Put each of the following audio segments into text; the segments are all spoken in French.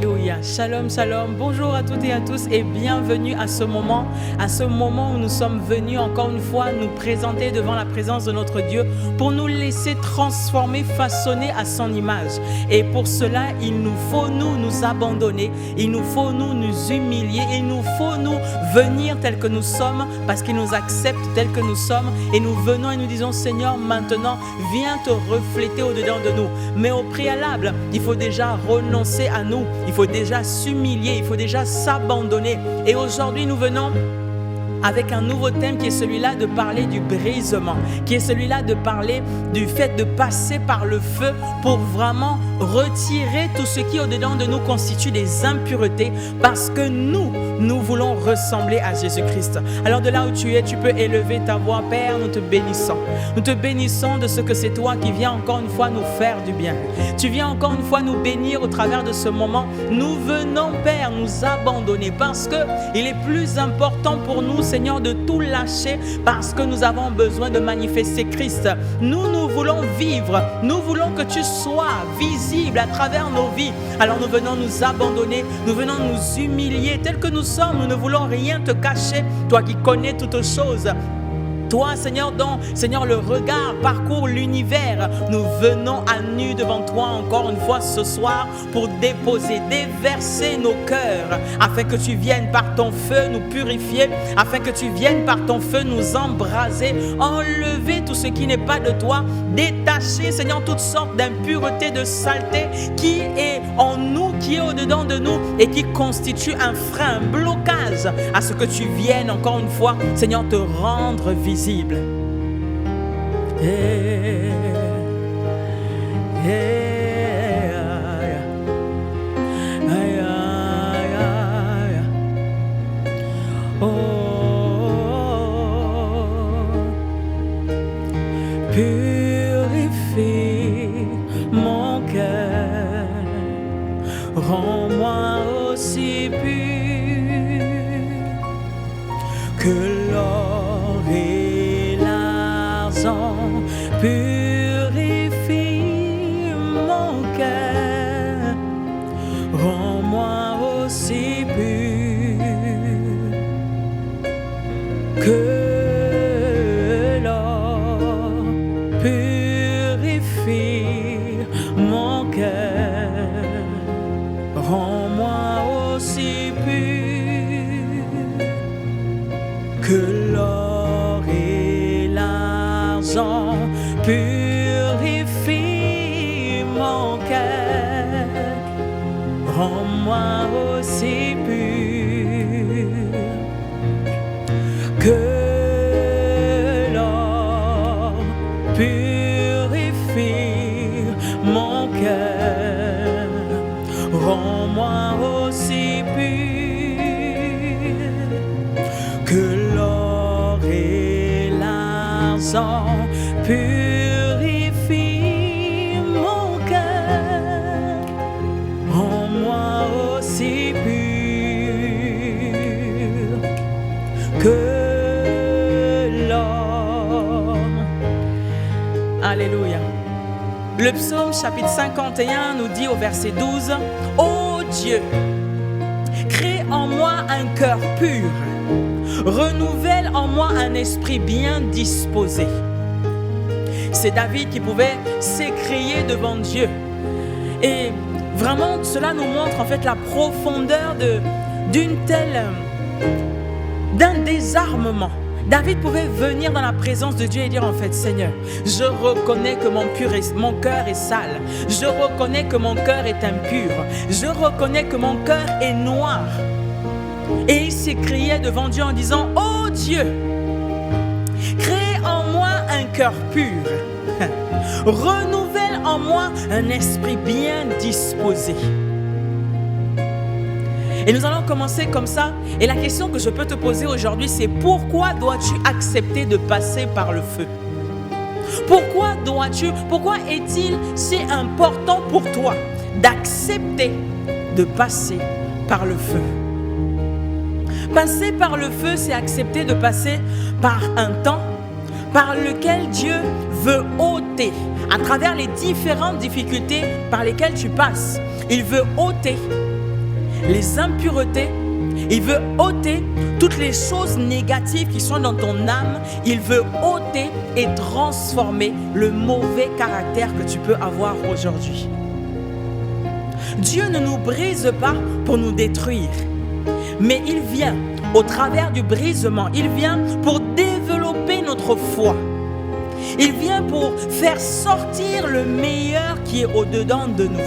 Alléluia. Shalom, shalom. Bonjour à toutes et à tous et bienvenue à ce moment où nous sommes venus encore une fois nous présenter devant la présence de notre Dieu pour nous laisser transformer, façonner à son image. Et pour cela, il nous faut nous abandonner, il nous faut nous humilier, il nous faut nous venir tels que nous sommes parce qu'il nous accepte tels que nous sommes et nous venons et nous disons Seigneur, maintenant, viens te refléter au-dedans de nous. Mais au préalable, il faut déjà renoncer à nous, il faut déjà s'humilier, il faut déjà s'abandonner. Et aujourd'hui, nous venons avec un nouveau thème qui est celui-là de parler du brisement, qui est celui-là de parler du fait de passer par le feu pour vraiment retirer tout ce qui au-dedans de nous constitue des impuretés parce que nous voulons ressembler à Jésus-Christ. Alors de là où tu es, tu peux élever ta voix. Père, nous te bénissons. Nous te bénissons de ce que c'est toi qui viens encore une fois nous faire du bien. Tu viens encore une fois nous bénir au travers de ce moment. Nous venons, Père, nous abandonner parce que il est plus important pour nous, Seigneur, de tout lâcher parce que nous avons besoin de manifester Christ. Nous voulons vivre. Nous voulons que tu sois visible à travers nos vies. Alors nous venons nous abandonner. Nous venons nous humilier tels que nous sommes. Nous ne voulons rien te cacher. Toi qui connais toutes choses. Toi, Seigneur, dont, Seigneur, le regard parcourt l'univers, nous venons à nu devant toi encore une fois ce soir pour déverser nos cœurs, afin que tu viennes par ton feu nous purifier, afin que tu viennes par ton feu nous embraser, enlever tout ce qui n'est pas de toi, détacher, Seigneur, toutes sortes d'impuretés, de saleté qui est en nous, qui est au-dedans de nous et qui constitue un frein, un blocage à ce que tu viennes encore une fois, Seigneur, te rendre visible. Purifie mon cœur, rends-moi aussi pur que l'or et l'argent. Purifie mon cœur, rends-moi aussi pur que l'or. Purifie mon cœur, rends-moi aussi pur que l'or et l'argent. Purifie mon cœur, rends-moi aussi pur que l'or. Purifie mon cœur, rends-moi aussi pur que l'or et l'argent. Purifie mon cœur, rends-moi aussi pur que l'or. Alléluia. Le psaume chapitre 51 nous dit au verset 12 « Ô Dieu, crée en moi un cœur pur, renouvelle en moi un esprit bien disposé. » C'est David qui pouvait s'écrier devant Dieu. Et vraiment, cela nous montre en fait la profondeur d'un désarmement. David pouvait venir dans la présence de Dieu et dire en fait, Seigneur, je reconnais que mon cœur est sale. Je reconnais que mon cœur est impur. Je reconnais que mon cœur est noir. Et il s'écriait devant Dieu en disant, ô Dieu, crée en moi un cœur pur. Renouvelle en moi un esprit bien disposé. Et nous allons commencer comme ça. Et la question que je peux te poser aujourd'hui, c'est pourquoi dois-tu accepter de passer par le feu? Pourquoi est-il si important pour toi d'accepter de passer par le feu? Passer par le feu, c'est accepter de passer par un temps par lequel Dieu veut ôter, à travers les différentes difficultés par lesquelles tu passes. Il veut ôter les impuretés. Il veut ôter toutes les choses négatives qui sont dans ton âme. Il veut ôter et transformer le mauvais caractère que tu peux avoir aujourd'hui. Dieu ne nous brise pas pour nous détruire, mais il vient au travers du brisement. Il vient pour développer notre foi. Il vient pour faire sortir le meilleur qui est au-dedans de nous.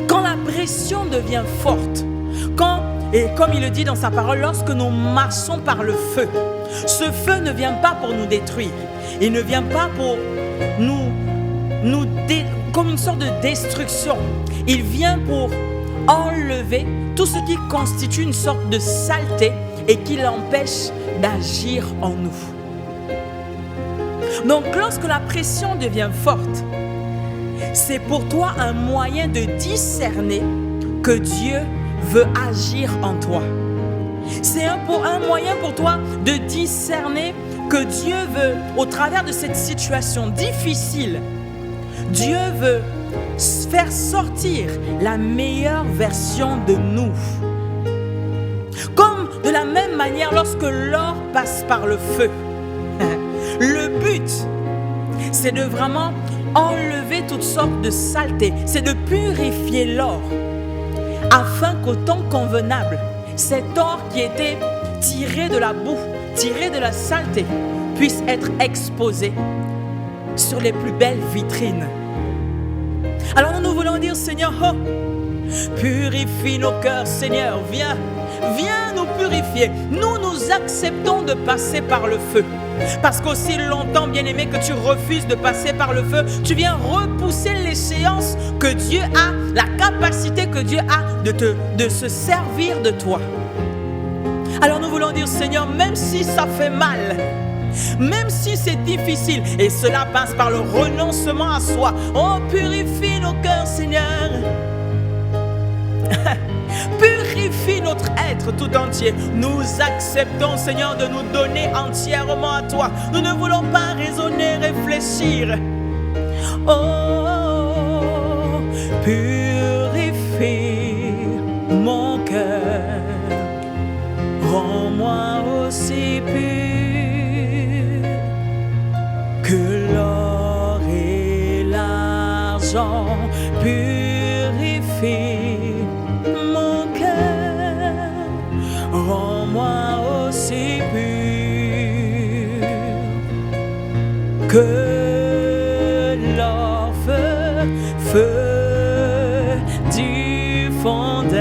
Quand la pression devient forte, et comme il le dit dans sa parole, lorsque nous marchons par le feu, ce feu ne vient pas pour nous détruire. Il ne vient pas pour comme une sorte de destruction. Il vient pour enlever tout ce qui constitue une sorte de saleté et qui l'empêche d'agir en nous. Donc lorsque la pression devient forte, c'est pour toi un moyen de discerner que Dieu veut agir en toi. C'est un moyen pour toi de discerner que Dieu veut, au travers de cette situation difficile, Dieu veut faire sortir la meilleure version de nous. Comme de la même manière lorsque l'or passe par le feu. Le but, c'est de vraiment enlever toutes sortes de saletés. C'est de purifier l'or afin qu'au temps convenable, cet or qui était tiré de la boue, tiré de la saleté, puisse être exposé sur les plus belles vitrines. Alors nous voulons dire, Seigneur, oh, purifie nos cœurs, Seigneur, viens nous purifier. Nous acceptons de passer par le feu. Parce qu'aussi longtemps, bien-aimé, que tu refuses de passer par le feu, tu viens repousser l'échéance que Dieu a, la capacité que Dieu a de se servir de toi. Alors nous voulons dire, Seigneur, même si ça fait mal, même si c'est difficile, et cela passe par le renoncement à soi, oh, purifie nos cœurs, Seigneur. Purifie notre être tout entier. Nous acceptons, Seigneur, de nous donner entièrement à toi. Nous ne voulons pas raisonner, réfléchir. Oh, purifie mon cœur. Rends-moi aussi pur que l'or et l'argent. Purifie rends-moi aussi pur que l'or, feu du fondeur.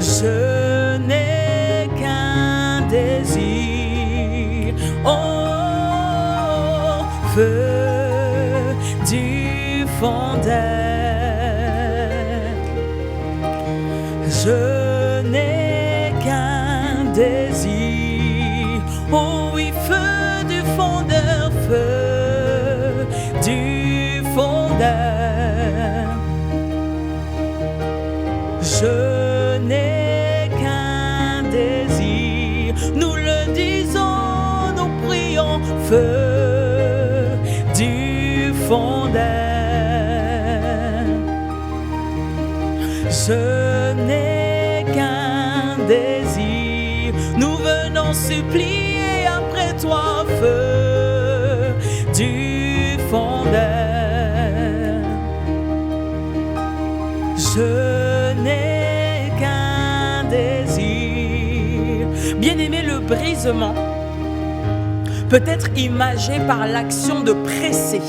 Je n'ai qu'un désir, oh, feu du fondeur. Je n'ai qu'un désir, oh oui, feu du fondeur, feu du fondeur. Je n'ai qu'un désir, nous le disons, nous prions, feu du fondeur. Je n'ai qu'un désir, nous venons supplier après toi, feu du fondeur. Je n'ai qu'un désir. Bien-aimé, le brisement peut être imagé par l'action de presser.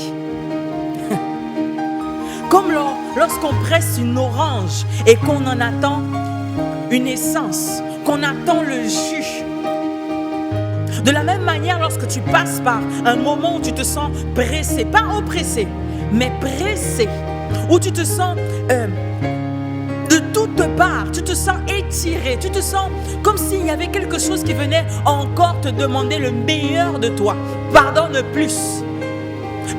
Comme lorsqu'on presse une orange et qu'on en attend une essence, qu'on attend le jus. De la même manière, lorsque tu passes par un moment où tu te sens pressé, pas oppressé, mais pressé, où tu te sens de toutes parts, tu te sens étiré, tu te sens comme s'il y avait quelque chose qui venait encore te demander le meilleur de toi. Pardonne plus.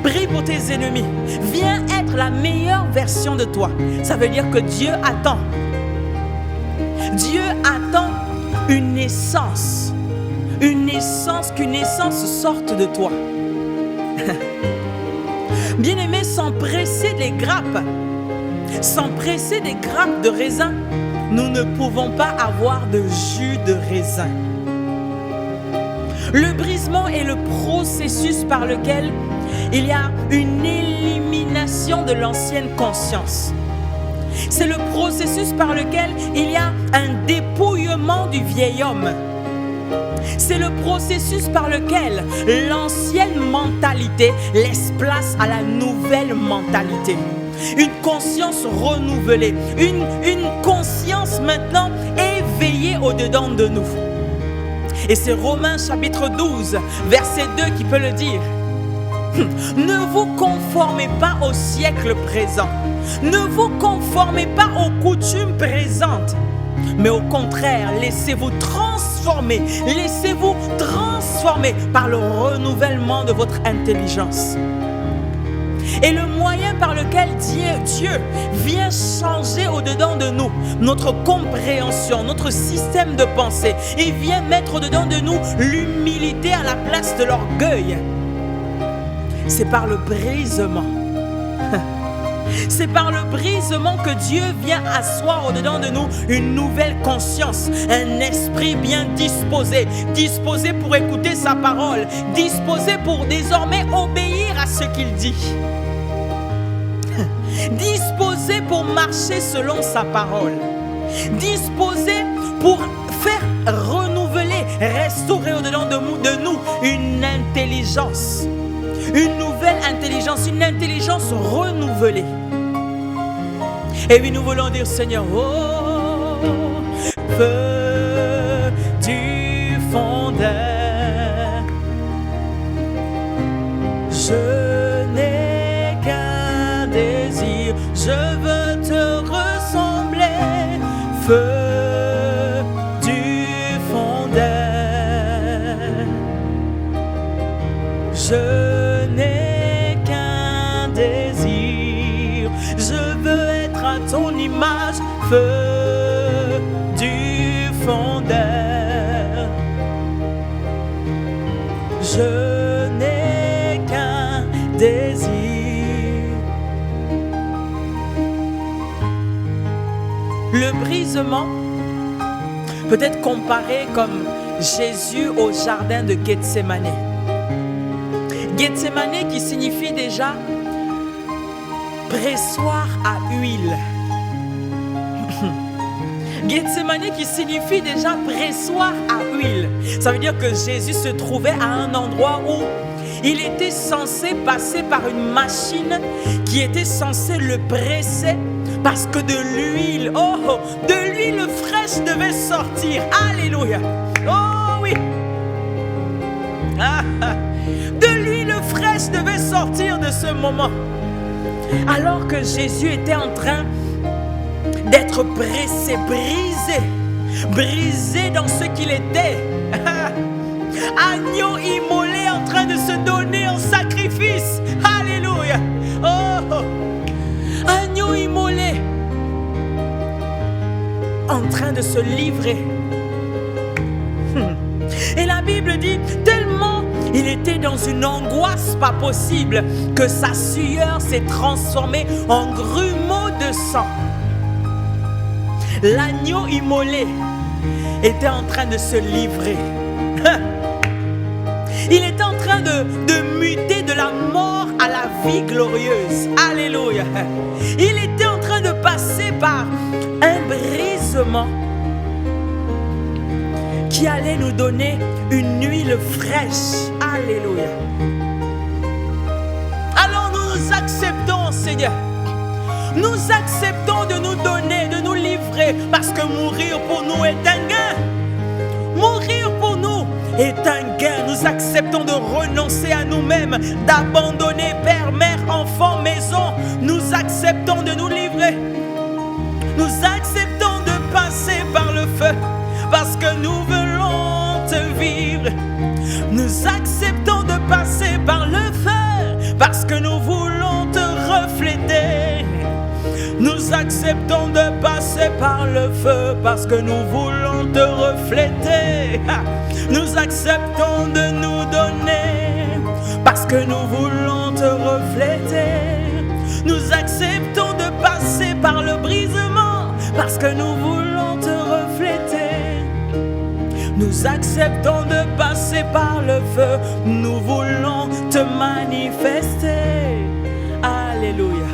Prie pour tes ennemis. Viens être la meilleure version de toi. Ça veut dire que Dieu attend. Dieu attend une naissance. Une naissance, qu'une naissance sorte de toi. Bien-aimés, sans presser des grappes, sans presser des grappes de raisin, nous ne pouvons pas avoir de jus de raisin. Le brisement est le processus par lequel il y a une élimination de l'ancienne conscience. C'est le processus par lequel il y a un dépouillement du vieil homme. C'est le processus par lequel l'ancienne mentalité laisse place à la nouvelle mentalité. Une conscience renouvelée, une conscience maintenant éveillée au-dedans de nous. Et c'est Romains chapitre 12, verset 2 qui peut le dire. Ne vous conformez pas au siècle présent. Ne vous conformez pas aux coutumes présentes. Mais au contraire, laissez-vous transformer. Laissez-vous transformer par le renouvellement de votre intelligence. Et le moyen par lequel Dieu vient changer au-dedans de nous notre compréhension, notre système de pensée, il vient mettre au-dedans de nous l'humilité à la place de l'orgueil. C'est par le brisement. C'est par le brisement que Dieu vient asseoir au-dedans de nous une nouvelle conscience, un esprit bien disposé, disposé pour écouter sa parole, disposé pour désormais obéir à ce qu'il dit, disposé pour marcher selon sa parole, disposé pour faire renouveler, restaurer au-dedans de nous une intelligence. Une nouvelle intelligence, une intelligence renouvelée. Et oui, nous voulons dire, Seigneur, oh, feu du fondeur, je n'ai qu'un désir, je veux te ressembler, feu du fondeur, je n'ai qu'un désir, je veux être à ton image, feu du fondeur. Je n'ai qu'un désir. Le brisement peut être comparé comme Jésus au jardin de Gethsémane. Gethsémane qui signifie déjà pressoir à huile. Gethsémane qui signifie déjà pressoir à huile. Ça veut dire que Jésus se trouvait à un endroit où il était censé passer par une machine qui était censée le presser parce que de l'huile fraîche devait sortir. Alléluia. Oh oui. De l'huile fraîche devait sortir de ce moment. Alors que Jésus était en train d'être pressé, brisé dans ce qu'il était. Agneau immolé en train de se donner en sacrifice. Alléluia. Oh, agneau immolé en train de se livrer. Et la Bible dit tellement il était dans une angoisse pas possible que sa sueur s'est transformée en grumeaux de sang. L'agneau immolé était en train de se livrer. Il était en train de muter de la mort à la vie glorieuse. Alléluia. Il était en train de passer par un brisement qui allait nous donner une huile fraîche. Alléluia. Alors nous acceptons, Seigneur. Nous acceptons de nous donner, de nous livrer, parce que mourir pour nous est un gain. Mourir pour nous est un gain. Nous acceptons de renoncer à nous-mêmes, d'abandonner père, mère, enfant, maison. Nous acceptons de nous livrer. Nous acceptons de passer par le feu, parce que nous voulons te vivre. Nous acceptons de passer par le feu, parce que nous voulons te refléter. Nous acceptons de passer par le feu, parce que nous voulons te refléter. Nous acceptons de nous donner, parce que nous voulons te refléter. Nous acceptons de passer par le brisement parce que nous voulons te refléter. Nous acceptons de passer par le feu, nous voulons te manifester. Alléluia.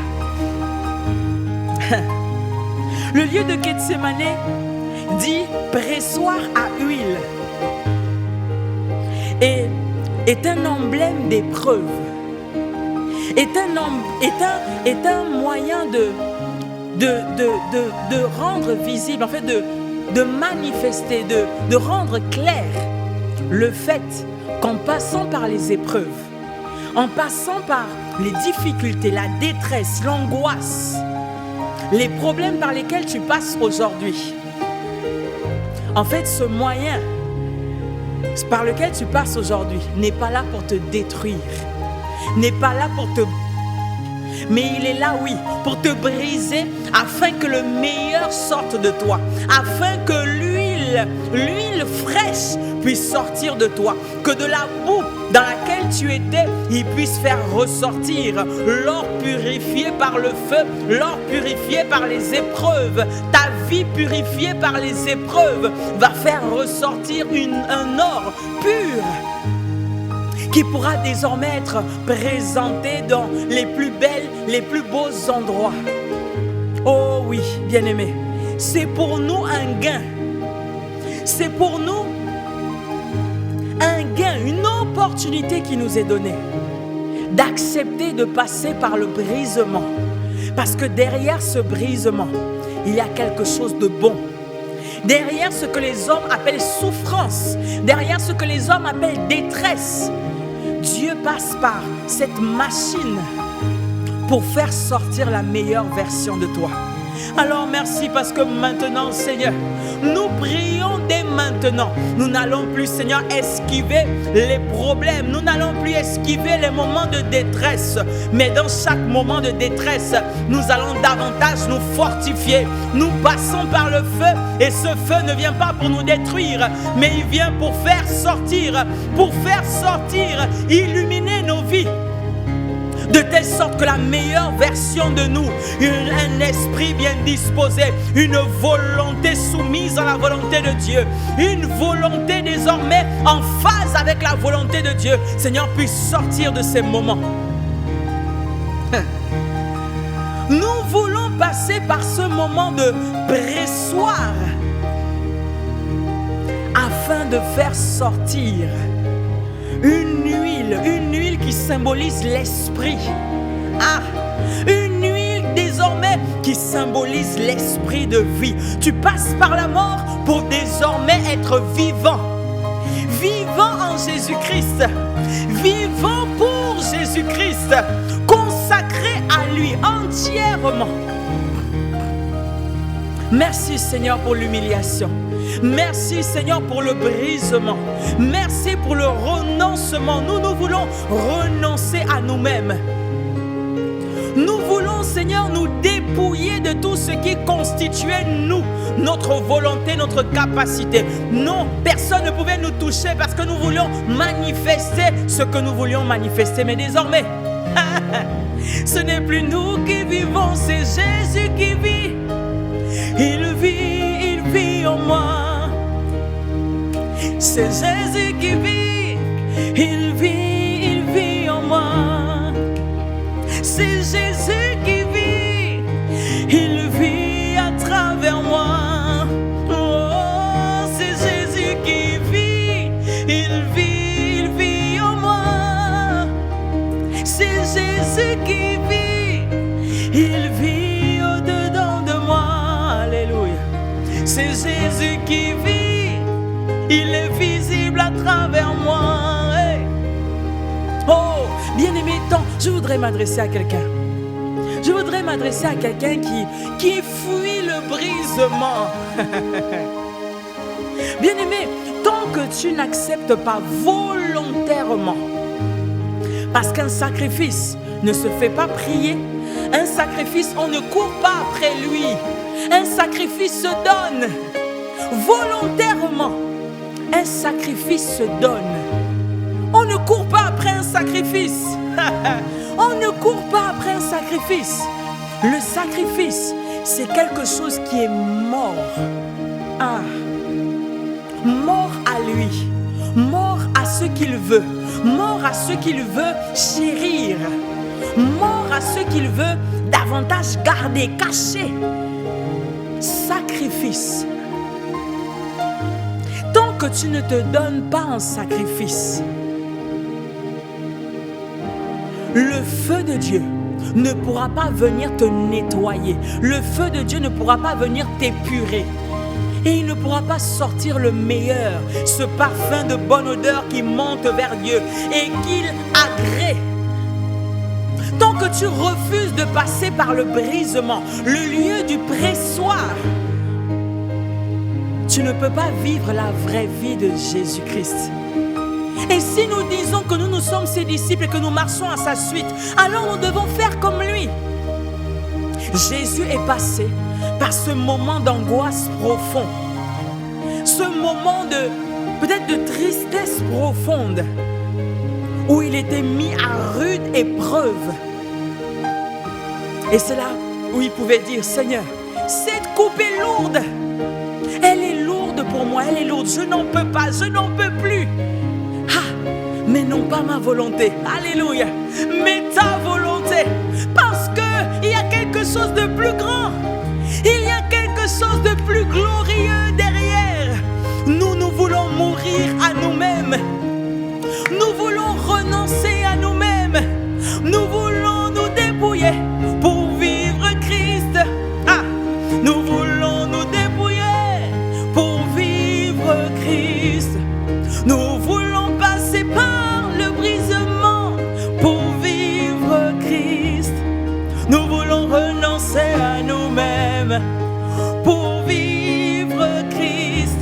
Le lieu de Gethsémane dit pressoir à huile et est un emblème d'épreuve, est un moyen de rendre visible, en fait de manifester, de rendre clair le fait qu'en passant par les épreuves, en passant par les difficultés, la détresse, l'angoisse, les problèmes par lesquels tu passes aujourd'hui, en fait, ce moyen par lequel tu passes aujourd'hui n'est pas là pour te détruire, n'est pas là pour te... Mais il est là, oui, pour te briser afin que le meilleur sorte de toi, afin que l'huile fraîche puisse sortir de toi, que de la boue dans laquelle tu étais, il puisse faire ressortir l'or purifié par le feu, l'or purifié par les épreuves. Ta vie purifiée par les épreuves va faire ressortir un or pur qui pourra désormais être présenté dans les plus belles, les plus beaux endroits. Oh oui, bien-aimés, c'est pour nous un gain. C'est pour nous un gain, une opportunité qui nous est donnée d'accepter de passer par le brisement. Parce que derrière ce brisement, il y a quelque chose de bon. Derrière ce que les hommes appellent souffrance, derrière ce que les hommes appellent détresse, Dieu passe par cette machine pour faire sortir la meilleure version de toi. Alors merci parce que maintenant, Seigneur, nous prions dès maintenant. Nous n'allons plus, Seigneur, esquiver les problèmes. Nous n'allons plus esquiver les moments de détresse. Mais dans chaque moment de détresse, nous allons davantage nous fortifier. Nous passons par le feu et ce feu ne vient pas pour nous détruire, mais il vient pour faire sortir, illuminer nos vies. De telle sorte que la meilleure version de nous, un esprit bien disposé, une volonté soumise à la volonté de Dieu, une volonté désormais en phase avec la volonté de Dieu, Seigneur, puisse sortir de ces moments. Nous voulons passer par ce moment de pressoir afin de faire sortir une huile qui symbolise l'esprit. Ah, une huile désormais qui symbolise l'esprit de vie. Tu passes par la mort pour désormais être vivant. Vivant en Jésus-Christ. Vivant pour Jésus-Christ. Consacré à lui entièrement. Merci Seigneur pour l'humiliation. Merci Seigneur pour le brisement. Merci pour le renoncement. Nous voulons renoncer à nous-mêmes. Nous voulons Seigneur nous dépouiller de tout ce qui constituait nous, notre volonté, notre capacité. Non, personne ne pouvait nous toucher parce que nous voulions manifester ce que nous voulions manifester. Mais désormais, ce n'est plus nous qui vivons, c'est Jésus qui vit. Il vit en moi. C'est Jésus qui vit. Il vit en moi. C'est Jésus qui vit. Il vit à travers moi. Oh, c'est Jésus qui vit. Il vit en moi. C'est Jésus qui vit. Il vit au-dedans de moi. Alléluia. C'est Jésus qui vit. Il est visible à travers moi. Hey. Oh, bien-aimé, je voudrais m'adresser à quelqu'un. Je voudrais m'adresser à quelqu'un qui fuit le brisement. Bien-aimé, tant que tu n'acceptes pas volontairement, parce qu'un sacrifice ne se fait pas prier, un sacrifice, on ne court pas après lui. Un sacrifice se donne volontairement. Un sacrifice se donne. On ne court pas après un sacrifice. On ne court pas après un sacrifice. Le sacrifice, c'est quelque chose qui est mort. Ah. Mort à lui, mort à ce qu'il veut, mort à ce qu'il veut chérir, mort à ce qu'il veut davantage garder, cacher. Sacrifice. Tant que tu ne te donnes pas en sacrifice, le feu de Dieu ne pourra pas venir te nettoyer. Le feu de Dieu ne pourra pas venir t'épurer. Et il ne pourra pas sortir le meilleur, ce parfum de bonne odeur qui monte vers Dieu et qu'il agrée. Tant que tu refuses de passer par le brisement, le lieu du pressoir, tu ne peux pas vivre la vraie vie de Jésus-Christ. Et si nous disons que nous sommes ses disciples et que nous marchons à sa suite, alors nous devons faire comme lui. Jésus est passé par ce moment d'angoisse profond, ce moment peut-être de tristesse profonde, où il était mis à rude épreuve. Et c'est là où il pouvait dire, Seigneur, cette coupe est lourde, elle est lourde pour moi, elle est lourde, je n'en peux pas, je n'en peux plus. Mais non pas ma volonté, alléluia, mais ta volonté, parce qu'il y a quelque chose de plus grand, il y a quelque chose de plus glorieux derrière. Nous voulons mourir à nous-mêmes, nous voulons renoncer à nous-mêmes, nous voulons nous dépouiller pour vivre Christ. Nous voulons nous dépouiller pour vivre Christ. Nous voulons passer par le brisement pour vivre Christ. Nous voulons renoncer à nous-mêmes pour vivre Christ.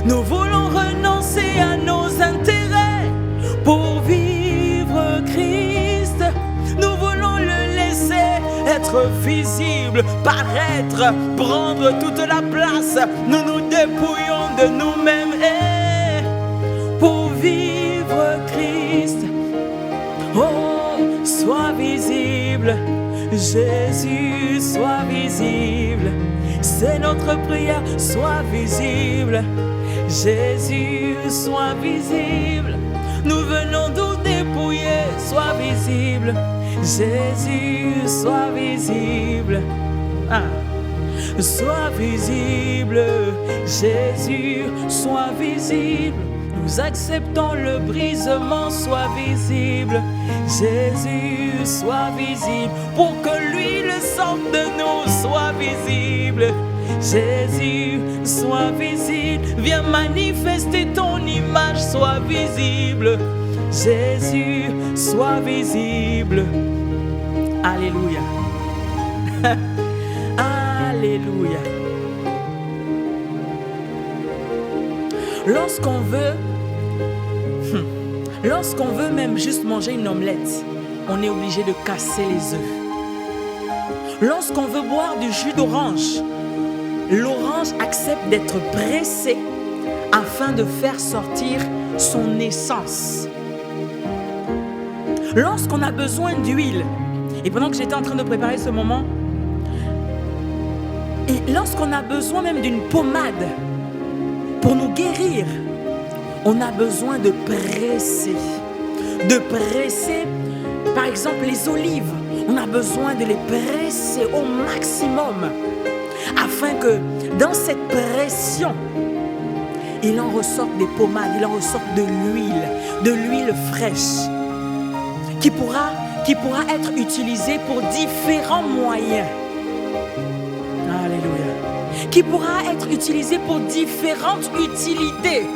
Nous voulons renoncer à nos intérêts pour vivre Christ. Nous voulons le laisser être visible, paraître, prendre toute la place. Nous nous dépouillons de nous-mêmes pour vivre Christ. Oh, sois visible, Jésus, sois visible. C'est notre prière, sois visible. Jésus, sois visible. Nous venons nous dépouiller, sois visible. Jésus, sois visible. Sois visible. Jésus, sois visible. Nous acceptons le brisement, sois visible. Jésus, sois visible. Pour que l'huile sorte de nous, sois visible. Jésus, sois visible. Viens manifester ton image, sois visible. Jésus, sois visible. Alléluia. Alléluia. Lorsqu'on veut même juste manger une omelette, on est obligé de casser les œufs. Lorsqu'on veut boire du jus d'orange, l'orange accepte d'être pressée afin de faire sortir son essence. Lorsqu'on a besoin d'huile, et pendant que j'étais en train de préparer ce moment, et lorsqu'on a besoin même d'une pommade pour nous guérir, on a besoin de presser. De presser, par exemple, les olives. On a besoin de les presser au maximum afin que dans cette pression, il en ressorte des pommades, il en ressorte de l'huile fraîche qui pourra être utilisée pour différents moyens. Alléluia. Qui pourra être utilisée pour différentes utilités.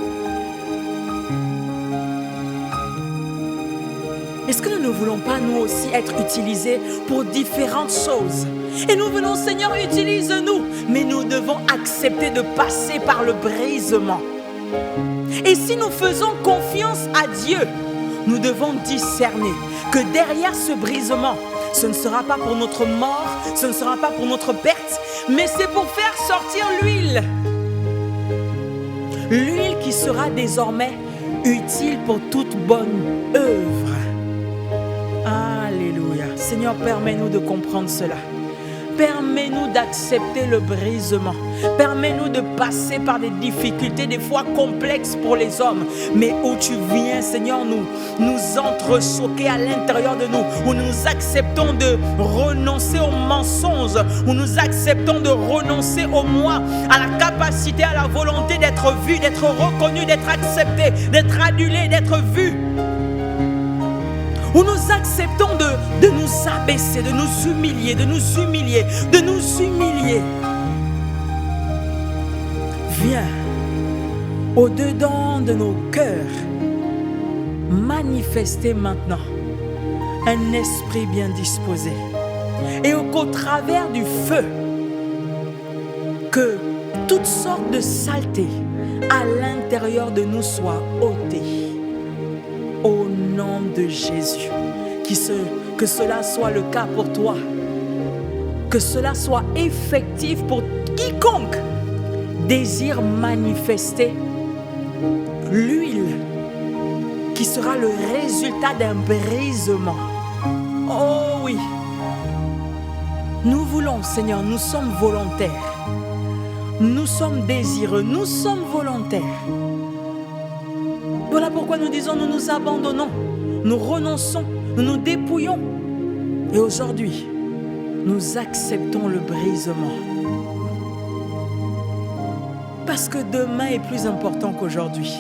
Est-ce que nous ne voulons pas nous aussi être utilisés pour différentes choses? Et nous venons, Seigneur, utilise-nous. Mais nous devons accepter de passer par le brisement. Et si nous faisons confiance à Dieu, nous devons discerner que derrière ce brisement, ce ne sera pas pour notre mort, ce ne sera pas pour notre perte, mais c'est pour faire sortir l'huile. L'huile qui sera désormais utile pour toute bonne œuvre. Alléluia. Seigneur, permets-nous de comprendre cela. Permets-nous d'accepter le brisement. Permets-nous de passer par des difficultés, des fois complexes pour les hommes, mais où tu viens, Seigneur, nous entrechoquer à l'intérieur de nous, où nous acceptons de renoncer aux mensonges, où nous acceptons de renoncer au moi, à la capacité, à la volonté d'être vu, d'être reconnu, d'être accepté, d'être adulé, d'être vu. Où nous acceptons de nous abaisser, de nous humilier, de nous humilier, de nous humilier. Viens au-dedans de nos cœurs manifester maintenant un esprit bien disposé. Et qu'au travers du feu, que toutes sortes de saletés à l'intérieur de nous soient ôtées. Au nom de Jésus, que cela soit le cas pour toi, que cela soit effectif pour quiconque désire manifester l'huile qui sera le résultat d'un brisement. Oh oui, nous voulons, Seigneur, nous sommes volontaires, nous sommes désireux, nous sommes volontaires. Voilà pourquoi nous disons, nous nous abandonnons, nous renonçons, nous nous dépouillons. Et aujourd'hui, nous acceptons le brisement. Parce que demain est plus important qu'aujourd'hui.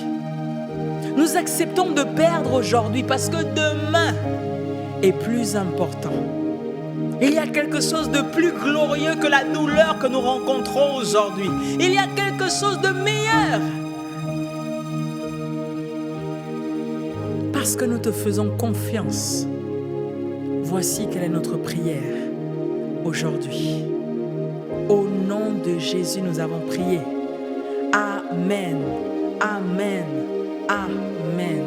Nous acceptons de perdre aujourd'hui parce que demain est plus important. Il y a quelque chose de plus glorieux que la douleur que nous rencontrons aujourd'hui. Il y a quelque chose de meilleur. Parce que nous te faisons confiance, voici quelle est notre prière aujourd'hui. Au nom de Jésus, nous avons prié. Amen, amen, amen.